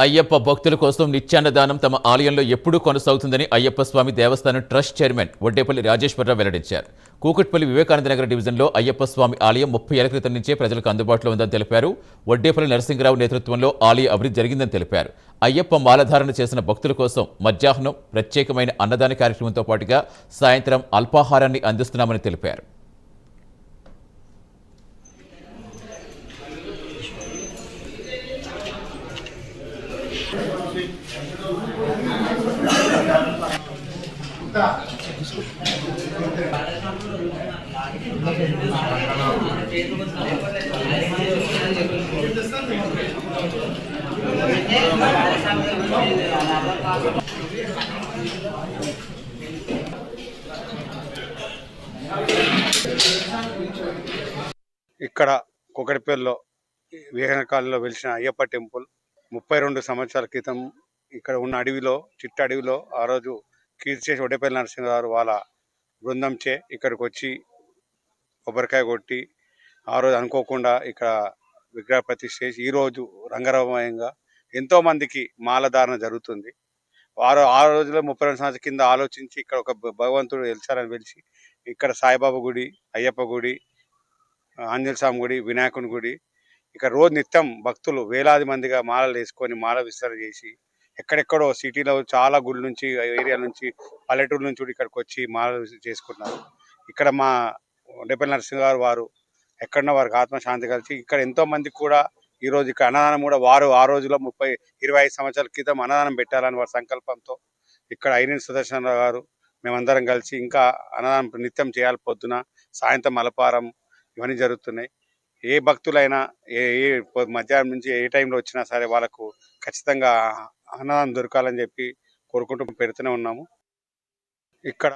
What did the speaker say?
అయ్యప్ప భక్తుల కోసం నిత్యాన్నదానం తమ ఆలయంలో ఎప్పుడూ కొనసాగుతుందని అయ్యప్ప స్వామి దేవస్థానం ట్రస్ట్ చైర్మన్ వడ్డేపల్లి రాజేశ్వరరావు వెల్లడించారు. కూకట్పల్లి వివేకానంద నగర్ డివిజన్లో అయ్యప్ప స్వామి ఆలయం 30 ఏళ్ల క్రితం నుంచే ప్రజలకు అందుబాటులో ఉందని తెలిపారు. వడ్డేపల్లి నరసింగరావు నేతృత్వంలో ఆలయ అభివృద్ధి జరిగిందని తెలిపారు. అయ్యప్ప మాలధారణ చేసిన భక్తుల కోసం మధ్యాహ్నం ప్రత్యేకమైన అన్నదాన కార్యక్రమంతో పాటుగా సాయంత్రం అల్పాహారాన్ని అందిస్తున్నామని తెలిపారు. ఇక్కడ కుకటిపల్లిలో వివేకానందలో వెలిసిన అయ్యప్ప టెంపుల్ 32 సంవత్సరాల క్రితం ఇక్కడ ఉన్న అడవిలో చిట్ట అడవిలో ఆ రోజు కీర్తిశేషి వడ్డేపల్లి నరసింహారావు వాళ్ళ బృందంచే ఇక్కడికి వచ్చి కొబ్బరికాయ కొట్టి ఆ రోజు అనుకోకుండా ఇక్కడ విగ్రహ ప్రతిష్ఠ చేసి ఈరోజు రంగరంగమయంగా ఎంతోమందికి మాలధారణ జరుగుతుంది. వారు ఆ రోజులో 32 సంవత్సరాల కింద ఆలోచించి ఇక్కడ ఒక భగవంతుడు వెలిచారని తెలిసి ఇక్కడ సాయిబాబా గుడి, అయ్యప్ప గుడి, ఆంజనేయ స్వామి గుడి, వినాయకుని గుడి ఇక్కడ రోజు నిత్యం భక్తులు వేలాది మందిగా మాలలు వేసుకొని మాల విస్తరణ చేసి ఎక్కడెక్కడో సిటీలో చాలా గుడి నుంచి ఏరియా నుంచి పల్లెటూరు నుంచి కూడా ఇక్కడికి వచ్చి మాలలు చేసుకుంటున్నారు. ఇక్కడ మా వడ్డేపల్లి నరసింహ గారు వారు ఎక్కడన్నా వారికి ఆత్మశాంతి కలిసి ఇక్కడ ఎంతో మందికి కూడా ఈరోజు ఇక్కడ అన్నదానం కూడా వారు ఆ రోజులో 25 సంవత్సరాల క్రితం అన్నదానం పెట్టాలని వారి సంకల్పంతో ఇక్కడ ఐరిన్ సుదర్శనరావు గారు మేమందరం కలిసి ఇంకా అన్నదానం నిత్యం చేయాలి. పొద్దున సాయంత్రం అల్పాహారం ఇవన్నీ జరుగుతున్నాయి. ఏ భక్తులైనా ఏ మధ్యాహ్నం నుంచి ఏ టైంలో వచ్చినా సరే వాళ్ళకు ఖచ్చితంగా అన్నదానం దొరకాలని చెప్పి కోరుకుంటూ పెడుతూనే ఉన్నాము. ఇక్కడ